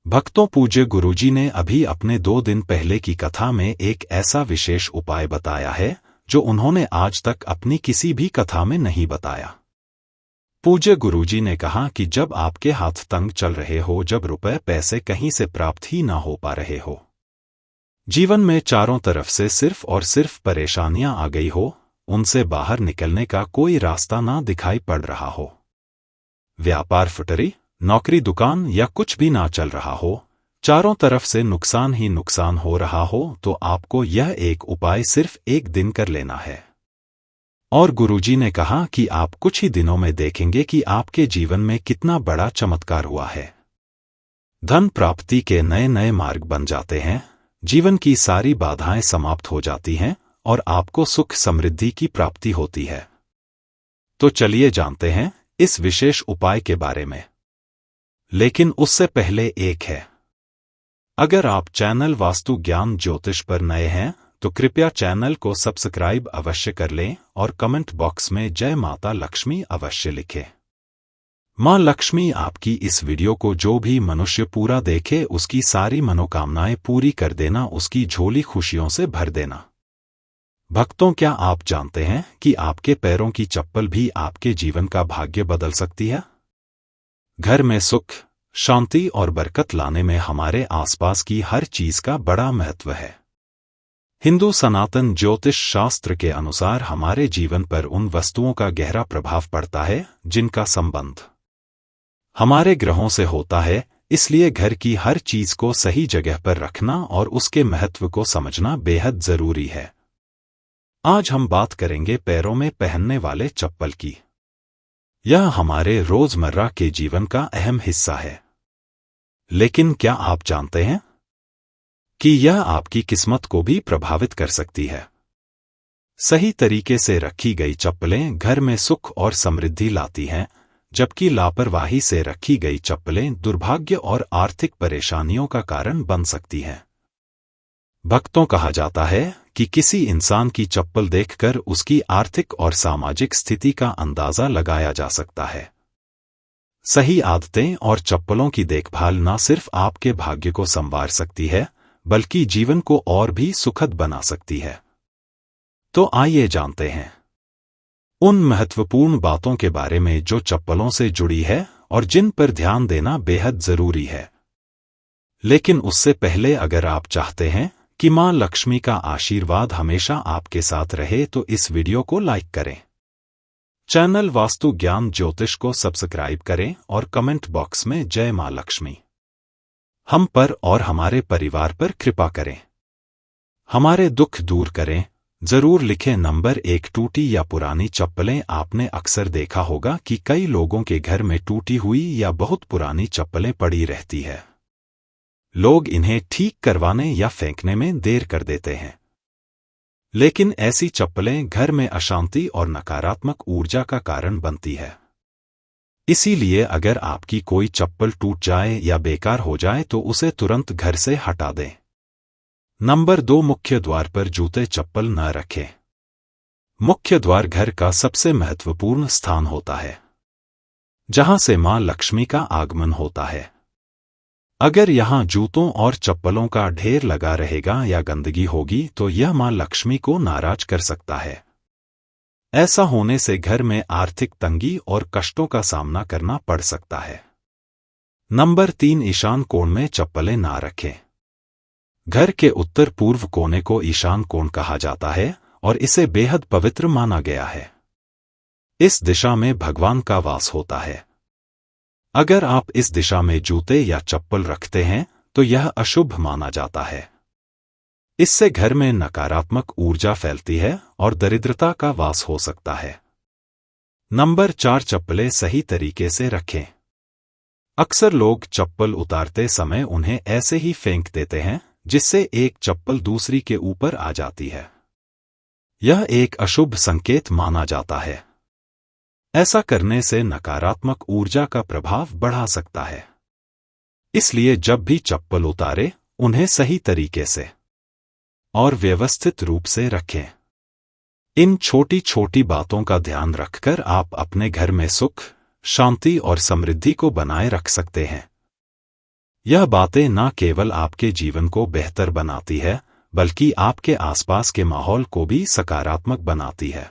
भक्तों, पूज्य गुरुजी ने अभी अपने 2 दिन पहले की कथा में एक ऐसा विशेष उपाय बताया है जो उन्होंने आज तक अपनी किसी भी कथा में नहीं बताया। पूज्य गुरुजी ने कहा कि जब आपके हाथ तंग चल रहे हो, जब रुपए पैसे कहीं से प्राप्त ही ना हो पा रहे हो, जीवन में चारों तरफ से सिर्फ और सिर्फ परेशानियां आ गई हो, उनसे बाहर निकलने का कोई रास्ता ना दिखाई पड़ रहा हो, व्यापार फुटरी, नौकरी दुकान या कुछ भी ना चल रहा हो, चारों तरफ से नुकसान ही नुकसान हो रहा हो, तो आपको यह एक उपाय सिर्फ 1 दिन कर लेना है। और गुरुजी ने कहा कि आप कुछ ही दिनों में देखेंगे कि आपके जीवन में कितना बड़ा चमत्कार हुआ है। धन प्राप्ति के नए नए मार्ग बन जाते हैं, जीवन की सारी बाधाएं समाप्त हो जाती हैं और आपको सुख समृद्धि की प्राप्ति होती है। तो चलिए जानते हैं इस विशेष उपाय के बारे में। लेकिन उससे पहले एक है, अगर आप चैनल वास्तु ज्ञान ज्योतिष पर नए हैं तो कृपया चैनल को सब्सक्राइब अवश्य कर लें और कमेंट बॉक्स में जय माता लक्ष्मी अवश्य लिखें। मां लक्ष्मी आपकी इस वीडियो को जो भी मनुष्य पूरा देखे उसकी सारी मनोकामनाएं पूरी कर देना, उसकी झोली खुशियों से भर देना। भक्तों, क्या आप जानते हैं कि आपके पैरों की चप्पल भी आपके जीवन का भाग्य बदल सकती है? घर में सुख, शांति और बरकत लाने में हमारे आसपास की हर चीज का बड़ा महत्व है। हिंदू सनातन ज्योतिष शास्त्र के अनुसार हमारे जीवन पर उन वस्तुओं का गहरा प्रभाव पड़ता है जिनका संबंध हमारे ग्रहों से होता है। इसलिए घर की हर चीज को सही जगह पर रखना और उसके महत्व को समझना बेहद जरूरी है। आज हम बात करेंगे पैरों में पहनने वाले चप्पल की। यह हमारे रोजमर्रा के जीवन का अहम हिस्सा है। लेकिन क्या आप जानते हैं कि यह आपकी किस्मत को भी प्रभावित कर सकती है? सही तरीके से रखी गई चप्पलें घर में सुख और समृद्धि लाती हैं, जबकि लापरवाही से रखी गई चप्पलें दुर्भाग्य और आर्थिक परेशानियों का कारण बन सकती हैं। भक्तों, कहा जाता है कि किसी इंसान की चप्पल देखकर उसकी आर्थिक और सामाजिक स्थिति का अंदाजा लगाया जा सकता है। सही आदतें और चप्पलों की देखभाल न सिर्फ आपके भाग्य को संवार सकती है, बल्कि जीवन को और भी सुखद बना सकती है। तो आइए जानते हैं उन महत्वपूर्ण बातों के बारे में जो चप्पलों से जुड़ी है और जिन पर ध्यान देना बेहद जरूरी है। लेकिन उससे पहले, अगर आप चाहते हैं कि मां लक्ष्मी का आशीर्वाद हमेशा आपके साथ रहे तो इस वीडियो को लाइक करें, चैनल वास्तु ज्ञान ज्योतिष को सब्सक्राइब करें और कमेंट बॉक्स में जय मां लक्ष्मी हम पर और हमारे परिवार पर कृपा करें, हमारे दुख दूर करें जरूर लिखें। नंबर 1, टूटी या पुरानी चप्पलें। आपने अक्सर देखा होगा कि कई लोगों के घर में टूटी हुई या बहुत पुरानी चप्पलें पड़ी रहती है। लोग इन्हें ठीक करवाने या फेंकने में देर कर देते हैं। लेकिन ऐसी चप्पलें घर में अशांति और नकारात्मक ऊर्जा का कारण बनती है। इसीलिए अगर आपकी कोई चप्पल टूट जाए या बेकार हो जाए तो उसे तुरंत घर से हटा दें। नंबर 2, मुख्य द्वार पर जूते चप्पल न रखें। मुख्य द्वार घर का सबसे महत्वपूर्ण स्थान होता है, जहां से मां लक्ष्मी का आगमन होता है। अगर यहां जूतों और चप्पलों का ढेर लगा रहेगा या गंदगी होगी तो यह मां लक्ष्मी को नाराज कर सकता है। ऐसा होने से घर में आर्थिक तंगी और कष्टों का सामना करना पड़ सकता है। नंबर 3, ईशान कोण में चप्पलें ना रखें। घर के उत्तर पूर्व कोने को ईशान कोण कहा जाता है और इसे बेहद पवित्र माना गया है। इस दिशा में भगवान का वास होता है। अगर आप इस दिशा में जूते या चप्पल रखते हैं तो यह अशुभ माना जाता है। इससे घर में नकारात्मक ऊर्जा फैलती है और दरिद्रता का वास हो सकता है। नंबर 4, चप्पलें सही तरीके से रखें। अक्सर लोग चप्पल उतारते समय उन्हें ऐसे ही फेंक देते हैं, जिससे एक चप्पल दूसरी के ऊपर आ जाती है। यह एक अशुभ संकेत माना जाता है। ऐसा करने से नकारात्मक ऊर्जा का प्रभाव बढ़ा सकता है। इसलिए जब भी चप्पल उतारे उन्हें सही तरीके से और व्यवस्थित रूप से रखें। इन छोटी छोटी बातों का ध्यान रखकर आप अपने घर में सुख, शांति और समृद्धि को बनाए रख सकते हैं। यह बातें न केवल आपके जीवन को बेहतर बनाती है, बल्कि आपके आसपास के माहौल को भी सकारात्मक बनाती है।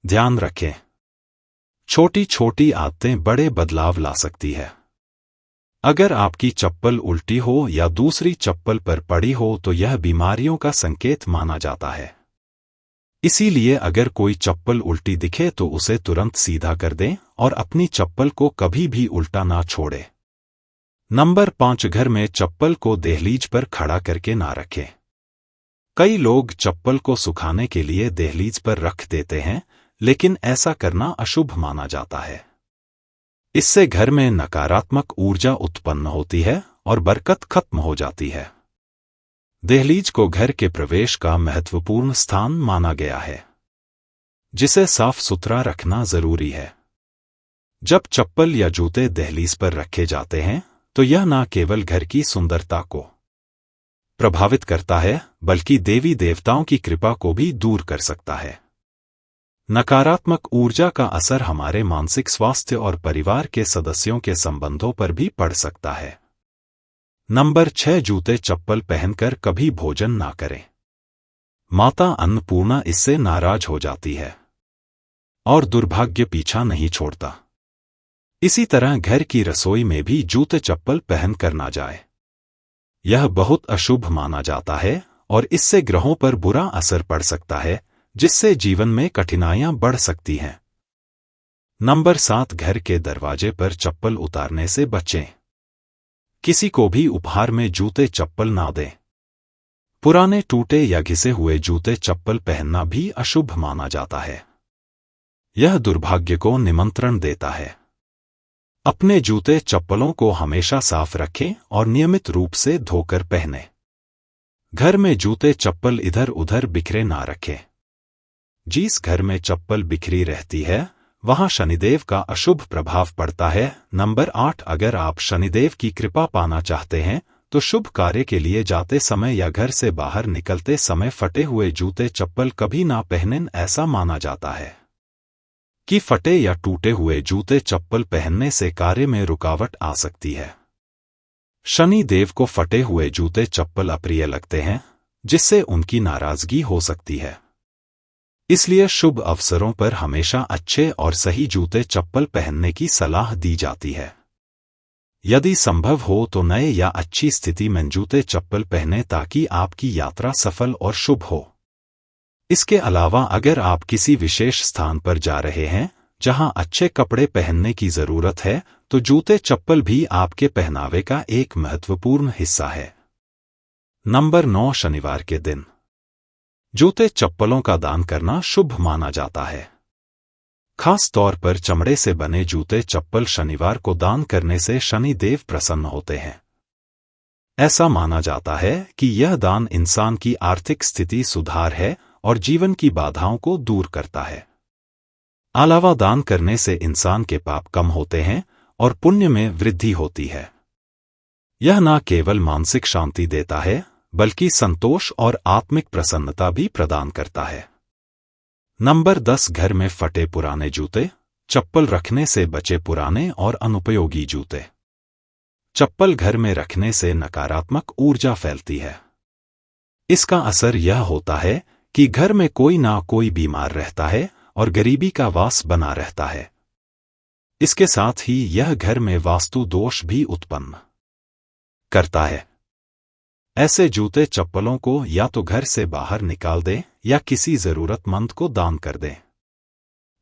ध्यान रखें, छोटी छोटी आदतें बड़े बदलाव ला सकती है। अगर आपकी चप्पल उल्टी हो या दूसरी चप्पल पर पड़ी हो तो यह बीमारियों का संकेत माना जाता है। इसीलिए अगर कोई चप्पल उल्टी दिखे तो उसे तुरंत सीधा कर दें और अपनी चप्पल को कभी भी उल्टा ना छोड़ें। नंबर 5, घर में चप्पल को दहलीज पर खड़ा करके ना रखें। कई लोग चप्पल को सुखाने के लिए दहलीज पर रख देते हैं, लेकिन ऐसा करना अशुभ माना जाता है। इससे घर में नकारात्मक ऊर्जा उत्पन्न होती है और बरकत खत्म हो जाती है। दहलीज को घर के प्रवेश का महत्वपूर्ण स्थान माना गया है, जिसे साफ सुथरा रखना जरूरी है। जब चप्पल या जूते दहलीज पर रखे जाते हैं तो यह न केवल घर की सुंदरता को प्रभावित करता है, बल्कि देवी देवताओं की कृपा को भी दूर कर सकता है। नकारात्मक ऊर्जा का असर हमारे मानसिक स्वास्थ्य और परिवार के सदस्यों के संबंधों पर भी पड़ सकता है। नंबर 6, जूते चप्पल पहनकर कभी भोजन ना करें। माता अन्नपूर्णा इससे नाराज हो जाती है और दुर्भाग्य पीछा नहीं छोड़ता। इसी तरह घर की रसोई में भी जूते चप्पल पहन कर ना जाए। यह बहुत अशुभ माना जाता है और इससे ग्रहों पर बुरा असर पड़ सकता है, जिससे जीवन में कठिनाइयां बढ़ सकती हैं। नंबर 7, घर के दरवाजे पर चप्पल उतारने से बचें। किसी को भी उपहार में जूते चप्पल ना दें। पुराने टूटे या घिसे हुए जूते चप्पल पहनना भी अशुभ माना जाता है। यह दुर्भाग्य को निमंत्रण देता है। अपने जूते चप्पलों को हमेशा साफ रखें और नियमित रूप से धोकर पहनें। घर में जूते चप्पल इधर उधर बिखरे ना रखें। जिस घर में चप्पल बिखरी रहती है वहां शनिदेव का अशुभ प्रभाव पड़ता है। नंबर 8, अगर आप शनिदेव की कृपा पाना चाहते हैं तो शुभ कार्य के लिए जाते समय या घर से बाहर निकलते समय फटे हुए जूते चप्पल कभी ना पहनें। ऐसा माना जाता है कि फटे या टूटे हुए जूते चप्पल पहनने से कार्य में रुकावट आ सकती है। शनि देव को फटे हुए जूते चप्पल अप्रिय लगते हैं, जिससे उनकी नाराजगी हो सकती है। इसलिए शुभ अवसरों पर हमेशा अच्छे और सही जूते चप्पल पहनने की सलाह दी जाती है। यदि संभव हो तो नए या अच्छी स्थिति में जूते चप्पल पहनें ताकि आपकी यात्रा सफल और शुभ हो। इसके अलावा अगर आप किसी विशेष स्थान पर जा रहे हैं जहां अच्छे कपड़े पहनने की जरूरत है तो जूते चप्पल भी आपके पहनावे का एक महत्वपूर्ण हिस्सा है। नंबर 9, शनिवार के दिन जूते चप्पलों का दान करना शुभ माना जाता है। खास तौर पर चमड़े से बने जूते चप्पल शनिवार को दान करने से शनि देव प्रसन्न होते हैं। ऐसा माना जाता है कि यह दान इंसान की आर्थिक स्थिति सुधार है और जीवन की बाधाओं को दूर करता है। अलावा दान करने से इंसान के पाप कम होते हैं और पुण्य में वृद्धि होती है। यह न केवल मानसिक शांति देता है बल्कि संतोष और आत्मिक प्रसन्नता भी प्रदान करता है। नंबर 10, घर में फटे पुराने जूते चप्पल रखने से बचे। पुराने और अनुपयोगी जूते चप्पल घर में रखने से नकारात्मक ऊर्जा फैलती है। इसका असर यह होता है कि घर में कोई ना कोई बीमार रहता है और गरीबी का वास बना रहता है। इसके साथ ही यह घर में वास्तु दोष भी उत्पन्न करता है। ऐसे जूते चप्पलों को या तो घर से बाहर निकाल दें या किसी जरूरतमंद को दान कर दें।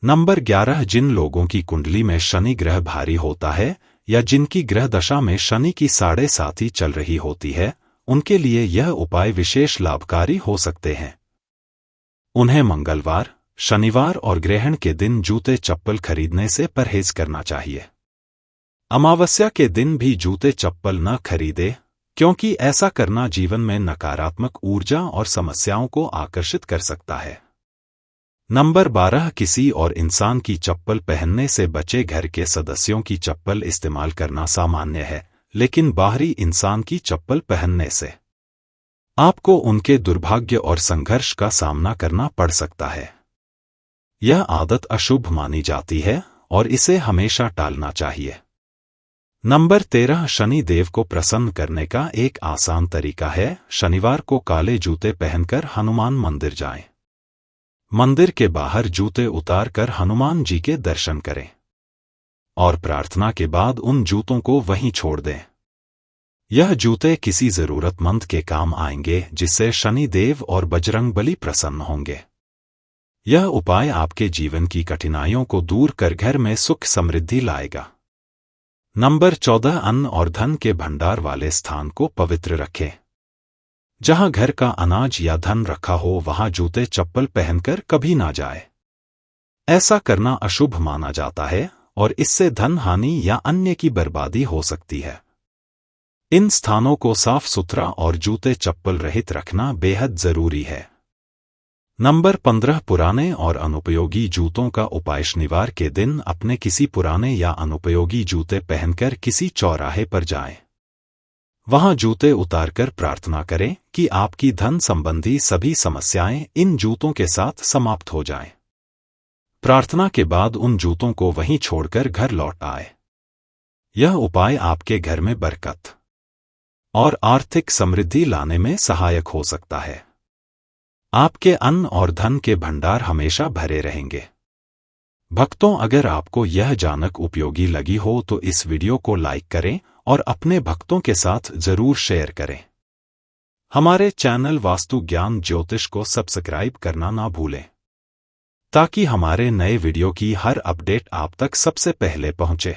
नंबर 11, जिन लोगों की कुंडली में शनि ग्रह भारी होता है या जिनकी ग्रह दशा में शनि की 7.5 चल रही होती है, उनके लिए यह उपाय विशेष लाभकारी हो सकते हैं। उन्हें मंगलवार, शनिवार और ग्रहण के दिन जूते चप्पल खरीदने से परहेज करना चाहिए। अमावस्या के दिन भी जूते चप्पल न खरीदे, क्योंकि ऐसा करना जीवन में नकारात्मक ऊर्जा और समस्याओं को आकर्षित कर सकता है। नंबर 12, किसी और इंसान की चप्पल पहनने से बचे। घर के सदस्यों की चप्पल इस्तेमाल करना सामान्य है, लेकिन बाहरी इंसान की चप्पल पहनने से आपको उनके दुर्भाग्य और संघर्ष का सामना करना पड़ सकता है। यह आदत अशुभ मानी जाती है और इसे हमेशा टालना चाहिए। नंबर 13 शनि देव को प्रसन्न करने का एक आसान तरीका है शनिवार को काले जूते पहनकर हनुमान मंदिर जाएं। मंदिर के बाहर जूते उतार कर हनुमान जी के दर्शन करें और प्रार्थना के बाद उन जूतों को वहीं छोड़ दें। यह जूते किसी जरूरतमंद के काम आएंगे जिससे शनि देव और बजरंगबली प्रसन्न होंगे। यह उपाय आपके जीवन की कठिनाइयों को दूर कर घर में सुख समृद्धि लाएगा। नंबर 14 अन्न और धन के भंडार वाले स्थान को पवित्र रखें। जहां घर का अनाज या धन रखा हो वहां जूते चप्पल पहनकर कभी ना जाए। ऐसा करना अशुभ माना जाता है और इससे धन हानि या अन्य की बर्बादी हो सकती है। इन स्थानों को साफ सुथरा और जूते चप्पल रहित रखना बेहद जरूरी है। नंबर 15 पुराने और अनुपयोगी जूतों का उपाय शनिवार के दिन अपने किसी पुराने या अनुपयोगी जूते पहनकर किसी चौराहे पर जाएं। वहां जूते उतारकर प्रार्थना करें कि आपकी धन संबंधी सभी समस्याएं इन जूतों के साथ समाप्त हो जाएं। प्रार्थना के बाद उन जूतों को वहीं छोड़कर घर लौट आए। यह उपाय आपके घर में बरकत और आर्थिक समृद्धि लाने में सहायक हो सकता है। आपके अन्न और धन के भंडार हमेशा भरे रहेंगे। भक्तों, अगर आपको यह जानक उपयोगी लगी हो तो इस वीडियो को लाइक करें और अपने भक्तों के साथ जरूर शेयर करें। हमारे चैनल वास्तु ज्ञान ज्योतिष को सब्सक्राइब करना ना भूलें ताकि हमारे नए वीडियो की हर अपडेट आप तक सबसे पहले पहुंचे।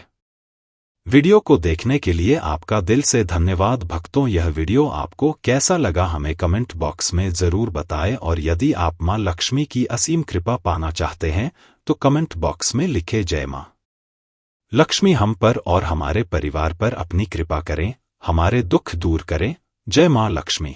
वीडियो को देखने के लिए आपका दिल से धन्यवाद। भक्तों, यह वीडियो आपको कैसा लगा हमें कमेंट बॉक्स में जरूर बताएं और यदि आप मां लक्ष्मी की असीम कृपा पाना चाहते हैं तो कमेंट बॉक्स में लिखें जय मां लक्ष्मी हम पर और हमारे परिवार पर अपनी कृपा करें, हमारे दुख दूर करें। जय मां लक्ष्मी।